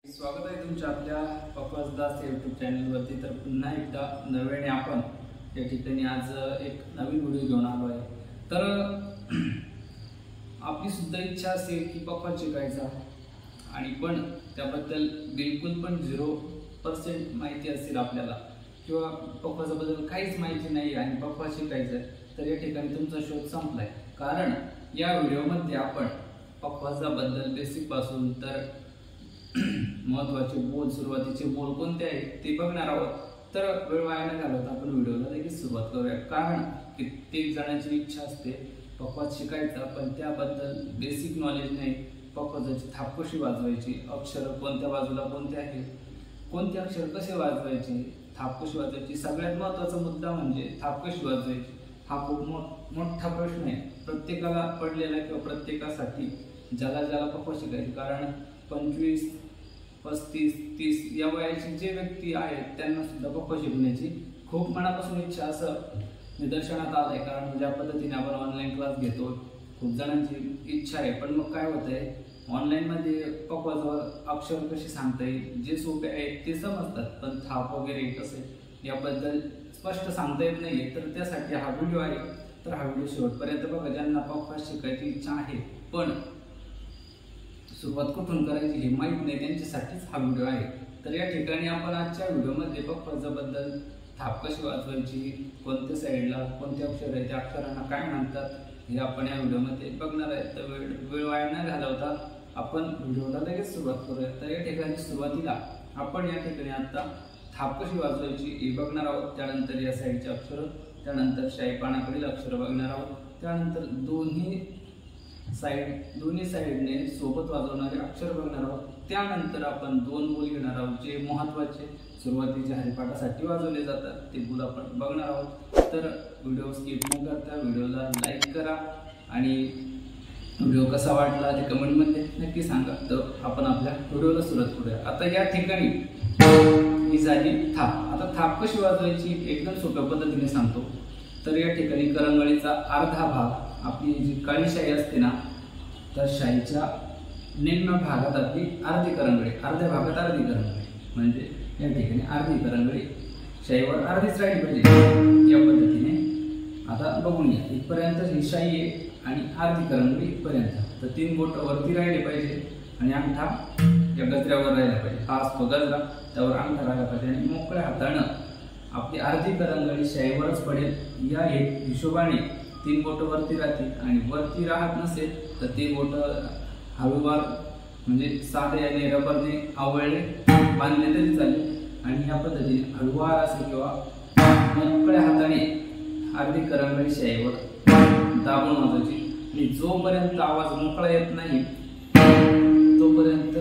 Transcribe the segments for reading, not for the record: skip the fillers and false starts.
स्वागत आहे तुमच्या आपल्या पकवास दास यूट्यूब चॅनलवरती। तर पुन्हा एकदा नव्याने आपण या ठिकाणी आज एक नवीन व्हिडिओ घेऊन आलो आहे। तर आपली सुद्धा इच्छा असेल की पकवास शिकायचा आणि पण त्याबद्दल बिलकुल पण 0% माहिती असेल आपल्याला किंवा पकवासाबद्दल काहीच माहिती नाही आणि पकवास शिकायचं, तर या ठिकाणी तुमचा शोध संपलाय। कारण या व्हिडिओमध्ये आपण पकवासाबद्दल बेसिक पासून तर महत्त्वाचे बोल, सुरुवातीचे बोल कोणते आहेत ते बघणार आहोत। तर वेळ वाया न घालवता आपण व्हिडिओला लगेच सुरुवात करूया। कारण कित्येक जणांची इच्छा असते पकवास शिकायचा, पण त्याबद्दल बेसिक नॉलेज नाही। पकवासाची थाप कशी वाजवायची, अक्षर कोणत्या बाजूला कोणते आहे, कोणते अक्षर कसे वाजवायचे, थाप कशी वाजवायची, सगळ्यात महत्त्वाचा मुद्दा म्हणजे थाप कशी वाजवायची। हा खूप मोठा प्रश्न आहे, प्रत्येकाला पडलेला किंवा प्रत्येकासाठी ज्याला पकवास शिकायची। कारण 25, 35, 30 या वयाची जे व्यक्ती आहेत त्यांना सुद्धा पकवास शिकण्याची खूप मनापासून इच्छा असं निदर्शनात आलं आहे। कारण ज्या पद्धतीने आपण ऑनलाईन क्लास घेतो, खूप जणांची इच्छा आहे, पण मग काय होत आहे ऑनलाईनमध्ये पकवासावर अक्षर कशी सांगता येईल, जे सोपे आहेत ते समजतात, पण थाप वगैरे कसे याबद्दल स्पष्ट सांगता येत नाही। तर त्यासाठी हा व्हिडिओ आहे। तर हा व्हिडिओ शेवटपर्यंत बघा। ज्यांना पकवास शिकायची इच्छा आहे पण सुरुवात कुठून करायची हे माहीत नाही त्यांच्यासाठीच हा व्हिडिओ आहे। तर या ठिकाणी आपण आजच्या व्हिडिओमध्ये पकवासाबद्दल थाप कशी वाजवायची, कोणत्या साईडला कोणते अक्षर आहेत, त्या अक्षरांना काय म्हणतात हे आपण या व्हिडिओमध्ये बघणार आहे। तर वेळ वाया न घालवता आपण व्हिडिओला लगेच सुरुवात करूया। तर या ठिकाणी सुरुवातीला आपण या ठिकाणी आता थाप कशी वाजवायची हे बघणार आहोत। त्यानंतर या साईडचे अक्षर, त्यानंतर शाई पानाकडील अक्षर बघणार आहोत, त्यानंतर दोन्ही साईडने सोबत वाजवणारे अक्षर बघणार आहोत। त्यानंतर आपण 2 बोल घेणार आहोत जे महत्त्वाचे सुरुवातीच्या हरिपाठासाठी वाजवले जातात, ते बोल आपण बघणार आहोत। तर व्हिडिओ स्किप न करता व्हिडिओला लाईक करा आणि व्हिडिओ कसा वाटला ते कमेंटमध्ये नक्की सांगा। तर आपण आपल्या व्हिडिओला सुरुवात करूया। आता या ठिकाणी ही झाली थाप। आता थाप कशी वाजवायची एकदम सोप्या पद्धतीने सांगतो। तर या ठिकाणी करंगळीचा अर्धा भाग, आपली जी काळी शाई असते ना, तर शाईच्या निम्न भागात आपली अर्धी करंगळी, अर्ध्या भागात अर्धी करंगळी, म्हणजे या ठिकाणी अर्धी करंगळी शाईवर अर्धीच राहिली पाहिजे। या पद्धतीने आता बघून घ्या, इथपर्यंत ही शाई आहे आणि अर्धी करंगळी इथपर्यंत, तर 3 बोट वरती राहिले पाहिजे आणि अंगठा या गजऱ्यावर राहिला पाहिजे। हा असतो गजरा, त्यावर अंगठा राहिला पाहिजे आणि मोकळ्या हातानं आपली अर्धी करंगळी शाईवरच पडेल। या हिशोबाने 3 बोट वरती राहतील आणि वरती राहत नसेल तर ते बोट हळूवार म्हणजे साधे आणि रबरने आवळले बांधले तरी चालेल आणि या पद्धतीने हळूवार असे किंवा मोकळ्या हाताने अर्धी करंगळी शाईवर दाबून वाजवायची आणि जोपर्यंत आवाज मोकळा येत नाही तोपर्यंत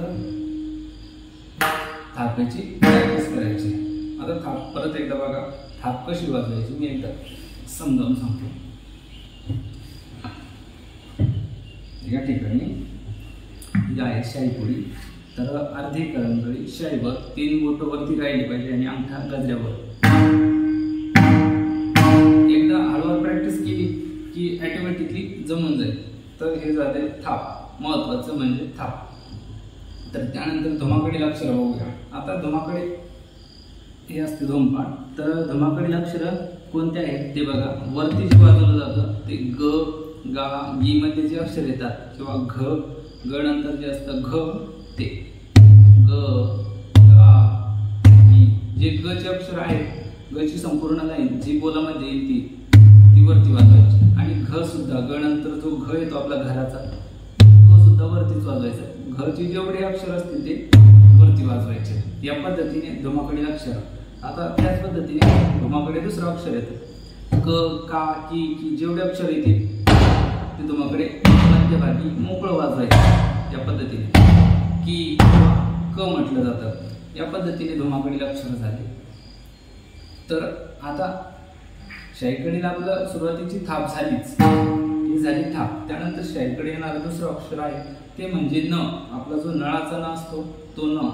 थापाची प्रॅक्टिस करायची। आता थाप परत एकदा बघा, थाप कशी वाजवायची मी एकदा समजावून सांगतो। या ठिकाणी जी आहे शाईपुडी, तर अर्धी करंगळी शाईवर 3 बोट वरती राहिली पाहिजे आणि अंगठा गजऱ्यावर। एकदा हळूवार प्रॅक्टिस केली की ऑटोमॅटिकली जमून जाईल। तर हे झाले थाप, महत्त्वाचं म्हणजे थाप। तर त्यानंतर धुमाकडील अक्षर बघूया। आता धुमाकडे हे असते धूमपान, तर धुमाकडील अक्षर कोणते आहेत ते बघा। वरती जे वाजवलं जातं ते ग, गा, गी मध्ये जे अक्षर येतात किंवा घ, ग नंतर जे असतं घ, ते ग, गा, गी, जे ग चे अक्षर आहेत, ग ची संपूर्ण लाईन जी बोलामध्ये येईल ती वरती वाजवायची आणि घ सुद्धा, ग नंतर जो घ येतो आपला घराचा, तो सुद्धा वरतीच वाजवायचा। घ ची जेवढे अक्षर असतील ते वरती वाजवायचे। या पद्धतीने धुमाकडील अक्षर। आता त्याच पद्धतीने धुमाकडे दुसरं अक्षर येतं क, का, की, की जेवढे अक्षर येतील ते धुमाकडे मध्यभागी मोकळं वाजवायचं। या पद्धतीने की क म्हटलं जातं। या पद्धतीने धुमाकडील अक्षर झाले। तर आता शाईकडील आपलं सुरुवातीची थाप झालीच, ही झाली थाप। त्यानंतर शाईकडे येणारं दुसरं अक्षर आहे ते म्हणजे न। आपला जो नळाचा न असतो तो न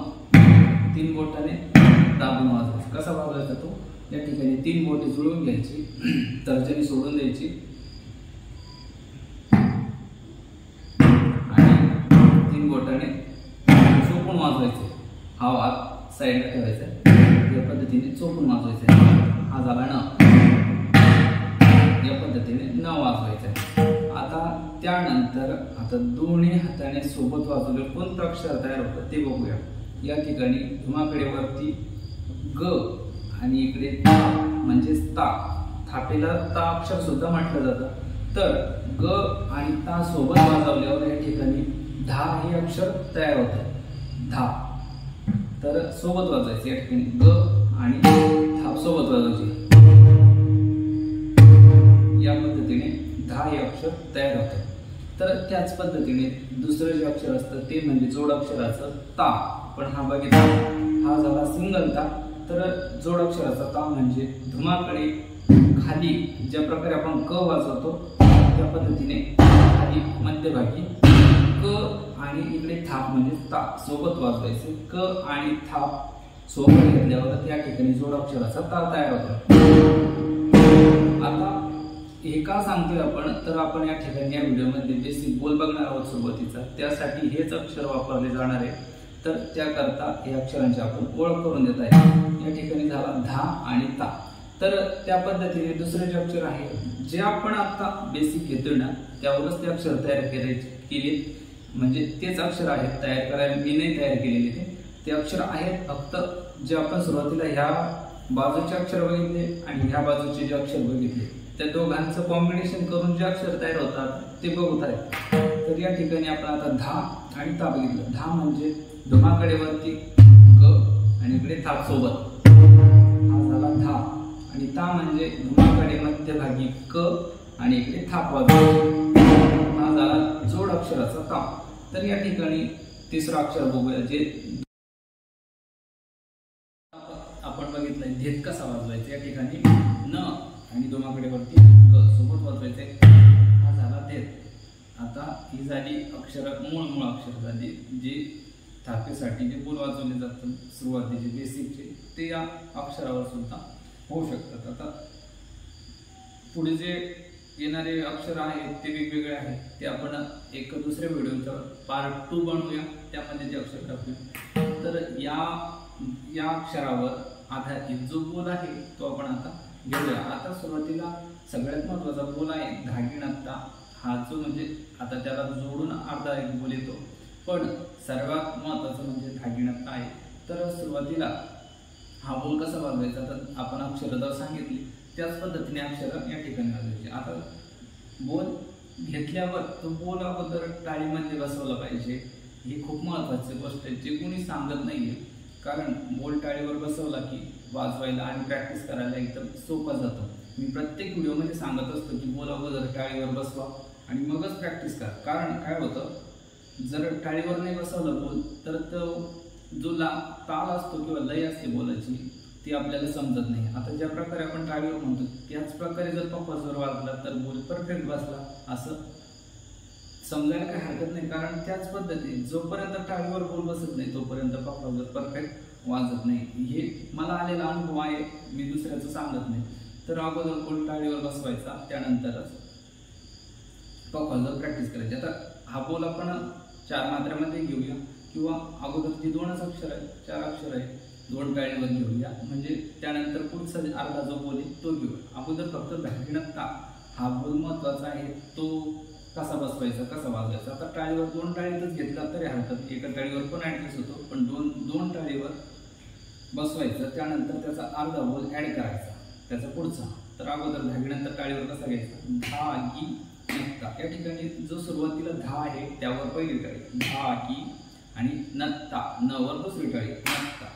3 बोटाने दाबून वाजवायचा। कसा वाजवायचा तो, या ठिकाणी 3 बोटे जुळवून घ्यायची, तर्जनी सोडून द्यायची आणि 3 बोटाने चोपून वाजवायचे। हा वाद साईडला ठेवायचा आहे, या पद्धतीने चोपून वाजवायचा आहे। हा झाला न, या पद्धतीने न वाजवायचा आहे। आता त्यानंतर आता दोन्ही हाताने सोबत वाजवले कोणतं अक्षर तयार होतं ते बघूया। या ठिकाणी धुमाकडेवरती ग आणि इकडे ता म्हणजेच ता, थापेला ता अक्षर सुद्धा म्हटलं जातं। तर ग आणि ता सोबत वाजवल्यावर या ठिकाणी धा हे अक्षर तयार होतं, धा। तर सोबत वाजवायचे, या ठिकाणी ग आणि थाप सोबत वाजवायचे, या पद्धतीने धा हे अक्षर तयार होतं। तर त्याच पद्धतीने दुसरं जे अक्षर असतं ते म्हणजे जोड अक्षराचं ता, पण हा बघितला हा झाला सिंगल ता। तर जोड अक्षराचा ता म्हणजे धुमाकडे खाली ज्या प्रकारे आपण क वाजवतो त्या पद्धतीने खाली मध्यभागी क आणि इकडे थाप म्हणजे ता सोबत वाजवायचे। क आणि थाप सोबत घेतल्यावर त्या ठिकाणी जोड अक्षराचा ता तयार होतो। आता हे का सांगतोय आपण, तर आपण या ठिकाणी या व्हिडिओमध्ये बेसिक बोल बघणार आहोत सुरुवातीचा, त्यासाठी हेच अक्षर वापरले जाणार आहे। तर त्याकरता हे अक्षरांची आपण ओळख करून देत आहे। या ठिकाणी झाला धा आणि ता। तर त्या पद्धतीने दुसरे जे अक्षर आहे जे आपण आता बेसिक घेतोय ना त्यावरच ते अक्षर तयार केले, म्हणजे तेच अक्षर आहेत, तयार करायला मी नाही तयार केलेले ते अक्षर आहेत। फक्त जे आपण सुरुवातीला ह्या बाजूचे अक्षर बघितले आणि ह्या बाजूचे जे अक्षर बघितले त्या दोघांचं कॉम्बिनेशन करून जे अक्षर तयार होतात ते बघत आहे। तर या ठिकाणी आपण आता धा आणि ता बघितलं। धा म्हणजे धुमाकडेवरती ग आणि इकडे थाप सोबत, हा झाला धा। आणि ता म्हणजे धुमाकडे मध्यभागी क आणि इकडे थाप वाजवायचे, हा झाला जोड अक्षराचा ता। तर या ठिकाणी तिसरं अक्षर बघूया जे आपण बघितलंय धेत कसा वाजवायचा। या ठिकाणी न आणि धुमाकडेवरती ग सोबत वाजवायचे, हा झाला धेत। आता ही झाली अक्षर मूळ अक्षर झाली जी थापेसाठी जे बोल वाजवले जातात सुरुवातीचे बेसिकचे, ते या अक्षरावर सुद्धा होऊ शकतात। आता पुढे जे येणारे अक्षर आहेत ते वेगवेगळे आहेत, ते आपण एक दुसऱ्या व्हिडिओचा पार्ट 2 बनवूया, त्यामध्ये ते अक्षर टाकूया। तर या अक्षरावर आधारित जो बोल आहे तो आपण आता घेऊया। आता सुरुवातीला सगळ्यात महत्त्वाचा बोल आहे धागिणता, हा जो म्हणजे आता त्याला जोडून अर्धा एक बोल येतो, पण सर्वात महत्त्वाचं म्हणजे धागिणता आहे। तर सुरुवातीला हा बोल कसा वाजवायचा, तर आपण अक्षर सांगितली त्याच पद्धतीने अक्षर या ठिकाणी वाजवायचे। आता बोल घेतल्यावर तो बोल अगोदर टाळीमध्ये बसवला पाहिजे, ही खूप महत्त्वाची गोष्ट आहे, जे कोणी सांगत नाहीये। कारण बोल टाळीवर बसवला की वाजवायला आणि प्रॅक्टिस करायला एकदम सोपा जातो। मी प्रत्येक व्हिडिओमध्ये सांगत असतो की बोल अगोदर टाळीवर बसवा आणि मगच प्रॅक्टिस करा। कारण काय होतं, जर टाळीवर नाही बसवलं बोल तर तो जो ताल असतो किंवा लय असते बोलाची ती आपल्याला समजत नाही। आता ज्या प्रकारे आपण टाळीवर म्हणतो त्याच प्रकारे जर पप्पाजवळ वाजला तर बोल परफेक्ट बसला असं समजायला काही हरकत नाही। कारण त्याच पद्धतीने जोपर्यंत टाळीवर बोल बसत नाही तोपर्यंत पप्पाजवळ परफेक्ट वाजत नाही। हे मला आलेला अनुभव आहे, मी दुसऱ्याचं सांगत नाही। तर अगोदर बोल टाळीवर बसवायचा, त्यानंतरच पप्पाजवळ प्रॅक्टिस करायची। आता हा बोल आपण 4 मात्र्यामध्ये घेऊया किंवा अगोदरची 2च अक्षर आहे, 4 अक्षर आहे, 2 टाळीवर घेऊया, म्हणजे त्यानंतर पुढचा अर्धा जो बोल आहे तो घेऊया। अगोदर फक्त धागिणता हा बोल महत्त्वाचा आहे, तो कसा बसवायचा कसा वाजवायचा। आता टाळीवर 2 टाळीतच घेतला तरी हरकत, एका टाळीवर पण ऍडजस्ट होतो, पण दोन टाळीवर बसवायचं, त्यानंतर त्याचा अर्धा बोल ऍड करायचा त्याचा पुढचा। तर अगोदर धागिणता टाळीवर कसा घ्यायचा, धागी नत्ता। या ठिकाणी जो सुरुवातीला धा आहे त्यावर पहिली टाळी धागी आणि नत्ता, न वर दुसरी टाळी नत्ता,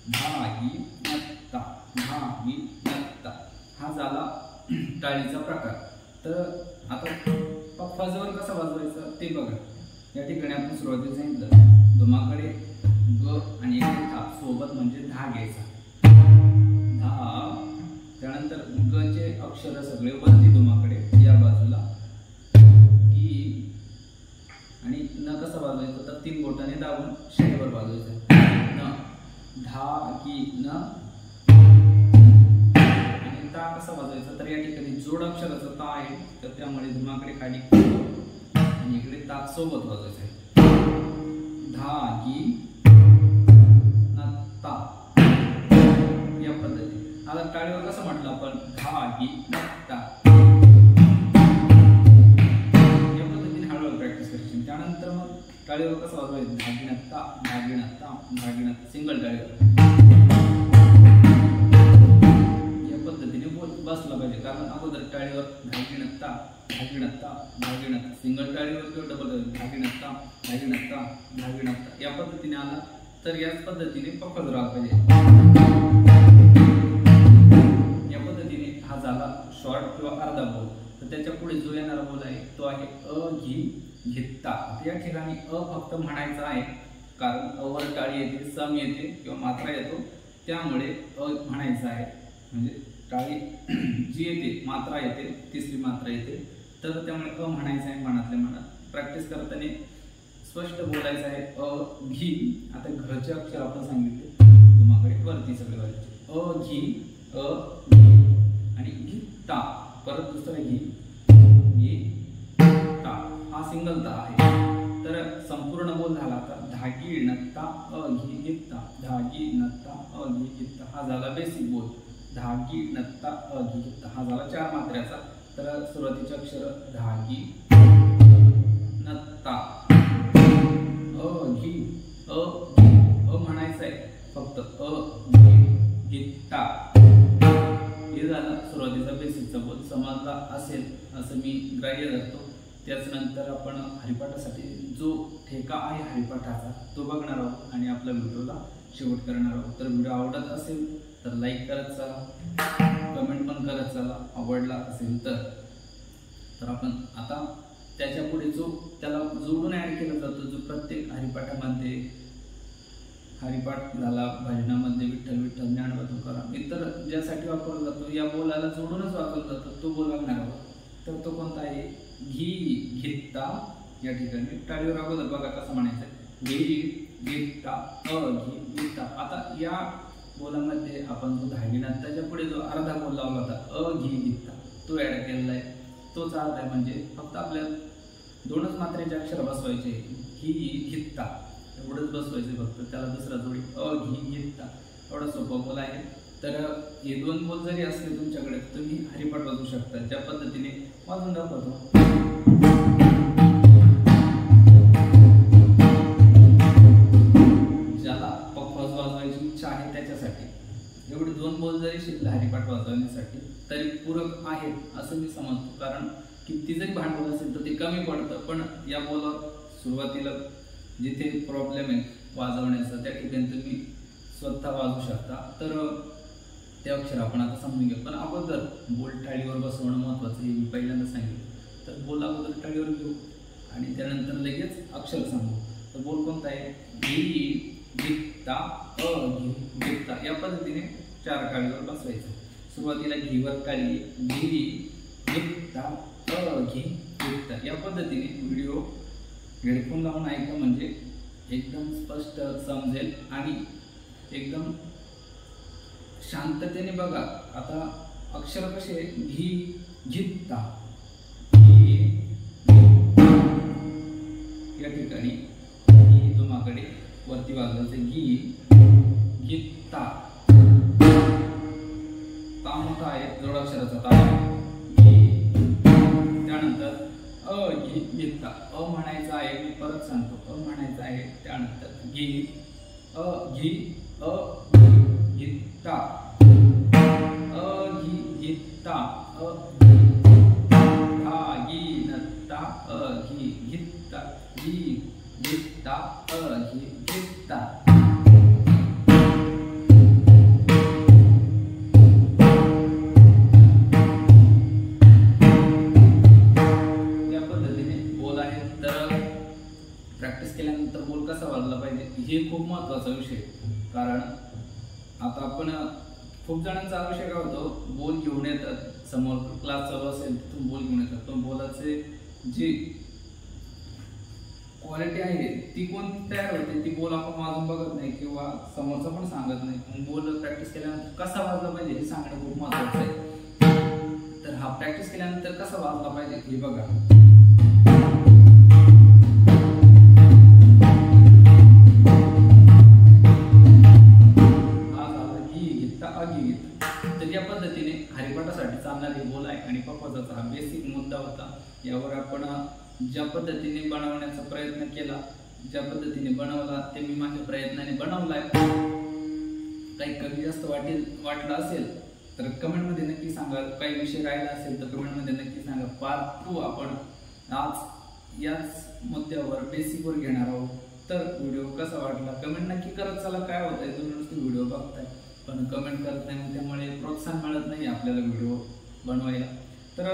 धागी नत्ता, धागी नत्ता, हा झाला टाळीचा प्रकार। तर आता पप्पाजवळ कसा वाजवायचा ते बघा। या ठिकाणी आपण सुरुवातीला सांगितलं धुमाकडे ग आणि इकडे थाप सोबत म्हणजे धा घ्यायचा, धा। त्यानंतर ग चे अक्षर सगळे वरती धुमाकडे या बाजूला, गी आणि न कसा वाजवायचा तर 3 बोटाने दाबून शेवटवर वाजवायचा, न धा की न। आणि ता कसा वाजवायचा तर या ठिकाणी जोड अक्षराचा ता आहे, तर त्यामुळे धुमाकडे खाली आणि इकडे ता सोबत वाजवायचा, धा की टाळीवर कसं म्हटलं आपण, धा गी नत्ता, या पद्धतीने हळूहळू प्रॅक्टिस करायची. त्यानंतर मग टाळीवर कसं वाजवायचं, धागिनत्ता धागिनत्ता धागिनत्ता, सिंगल टाळीवर या पद्धतीने बसला पाहिजे. कारण अगोदर टाळीवर धागिनत्ता धागिनत्ता धागिनत्ता, सिंगल टाळीवर किंवा डबल धागिनत्ता धागिनत्ता धागिनत्ता या पद्धतीने आला तर याच पद्धतीने पकड राहा पाहिजे. या पद्धतीने हा झाला शॉर्ट किंवा अर्धा बोल. तर त्याच्या पुढे जो येणारा बोल आहे तो आहे अ घी घेता. या ठिकाणी अ फक्त म्हणायचा आहे, कारण अवर टाळी येते, सम येते किंवा मात्रा येतो, त्यामुळे अ म्हणायचं आहे. म्हणजे टाळी जी येते मात्रा येते, तिसरी मात्रा येते, तर त्यामुळे अ म्हणायचं आहे मनातल्या मनात. प्रॅक्टिस करताना स्पष्ट बोलायचं आहे अ घी. आता घचे अक्षर आपण सांगितले तुम्हाकडे वरती सगळे व्हायचे, अ घी अ घी आणि घिता, परत दुसरा घी घी ता, हा सिंगल ता आहे. तर संपूर्ण बोल झाला आता धागी नत्ता अ घी घिता, धागी नत्ता अ घी घिता, हा झाला बेसिक बोल. धागी नत्ता अ घी घिता हा झाला 4 मात्र्याचा. तर सुरुवातीचे अक्षर धागी नत्ता अ घी म्हणायचं आहे फक्त, अ घी घिता. हे झालं सुरुवातीचा बेसिकचा बोल. समजला असेल असं मी ग्राह्य धरतो. त्याच नंतर आपण हरिपाठासाठी जो ठेका आहे हरिपाठाचा तो बघणार आहोत आणि आपल्या व्हिडिओला शेवट करणार आहोत. तर व्हिडिओ आवडत असेल तर लाईक करत चला, कमेंट पण करत चला आवडला असेल तर आपण आता त्याच्या पुढे जो त्याला जोडून ऍड केला जातो, जो प्रत्येक हरिपाठामध्ये, हरिपाठ झाला, भजनामध्ये विठ्ठल विठ्ठल ज्ञानोबा तुकाराम इतर ज्यासाठी वापरला जातो, या बोलाला जोडूनच वापरला जातो, तो बोल बघणार आहोत. तर तो कोणता आहे, घी घेता. या ठिकाणी टाळीवर अगोदर बघा कसं म्हणायचं, घी घेता अ घी घेता. आता या बोलामध्ये आपण जो धागिनत्ताच्या पुढे जो अर्धा बोल लावला होता अ घी घेता, तो ऍड केलेला आहे. तोच अर्थ आहे, म्हणजे फक्त आपल्या 2च मात्रेचे अक्षर बसवायचे, घी घेता एवढंच बसवायचे फक्त. त्याला दुसरा जोडी अ घी घेता, एवढा सोपा बोल आहे. तर हे 2 बोल जरी असले तुमच्याकडे तुम्ही हरिपाठ वाजवू शकता. ज्या पद्धतीने वाजवून दाखवतो, ज्याला पकवाज वाजवायची इच्छा आहे त्याच्यासाठी एवढे 2 बोल जरी शिकले हरिपाठ वाजवण्यासाठी तरी पूरक आहे असं मी समजतो. कारण किती जरी भांडवल असेल तर ते कमी पडतं, पण या बोलावर सुरुवातीला जिथे प्रॉब्लेम आहे वाजवण्याचा त्या ठिकाणी तुम्ही स्वतः वाजवू शकता. तर ते अक्षर आपण आता समजून घेऊ. पण अगोदर बोल टाळीवर बसवणं महत्त्वाचं हे मी पहिल्यांदा सांगितलं. तर बोल अगोदर टाळीवर घेऊ आणि त्यानंतर लगेच अक्षर सांगू. तर बोल कोणता आहे, घी घेता अ घी घेता. या पद्धतीने 4 टाळीवर बसवायचं. सुरुवातीला घीवर टाळी, घी घेता अ घी घेता. या पद्धतीने व्हिडिओ हेडफोन लावून ऐका, म्हणजे एकदम स्पष्ट समजेल आणि एकदम शांततेने बघा. आता अक्षर कसे, घी घेता, घी या ठिकाणी घी तुम्हाकडे वरती वाजवायचं, घी घेता. ता मोठा आहे, जोडाक्षराचा ता आहे, घी. त्यानंतर अ घी घेता, अ म्हणायचा आहे, मी परत सांगतो, अ म्हणायचा आहे. त्यानंतर घी अ घी अ घी घेता अ घी घेता अ घी नत्ता अ घी घेता घी घेता अ घी घेता. प्रॅक्टिस केल्यानंतर बोल कसा वाजला पाहिजे हे खूप महत्त्वाचा विषय. कारण आता आपण खूप जणांचा विषय काय होतो, बोल घेऊन येतात समोर, क्लास चालू असेल तिथून बोल घेऊन येतात, पण बोलाचे जी क्वालिटी आहे ती कोणती तयार होते, ती बोल आपण वाजून बघत नाही किंवा समोरचा पण सांगत नाही. बोल प्रॅक्टिस केल्यानंतर कसा वाजला पाहिजे हे सांगणं खूप महत्त्वाचं आहे. तर हा प्रॅक्टिस केल्यानंतर कसा वाजला पाहिजे हे बघा. तर या यावर आपण ज्या पद्धतीने बनवण्याचा प्रयत्न केला, ज्या पद्धतीने बनवला ते मी माझ्या प्रयत्नाने बनवलाय. काही कमी जास्त वाटलं असेल तर कमेंटमध्ये नक्की सांगा. काही विषय राहिला असेल तर कमेंटमध्ये नक्की सांगा. पार्ट 2 आपण आज याच मुद्द्यावर बेसिकवर घेणार आहोत. तर व्हिडिओ कसा वाटला कमेंट नक्की करत चला. काय होतंय तुम्ही नुसते व्हिडिओ बघताय पण कमेंट करत नाही, त्यामुळे प्रोत्साहन मिळत नाही आपल्याला व्हिडिओ बनवायला. तर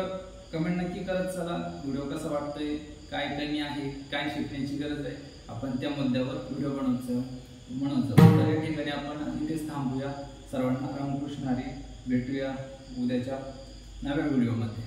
कमेंट नक्की करत चला. व्हिडिओ कसा वाटतोय, काय कमी आहे, काय शिकण्याची गरज आहे, आपण त्या मुद्द्यावर व्हिडिओ म्हणत जाऊ. तर या ठिकाणी आपण इथेच थांबूया. सर्वांना रामकृष्ण हरी. भेटूया उद्याच्या नव्या व्हिडिओमध्ये.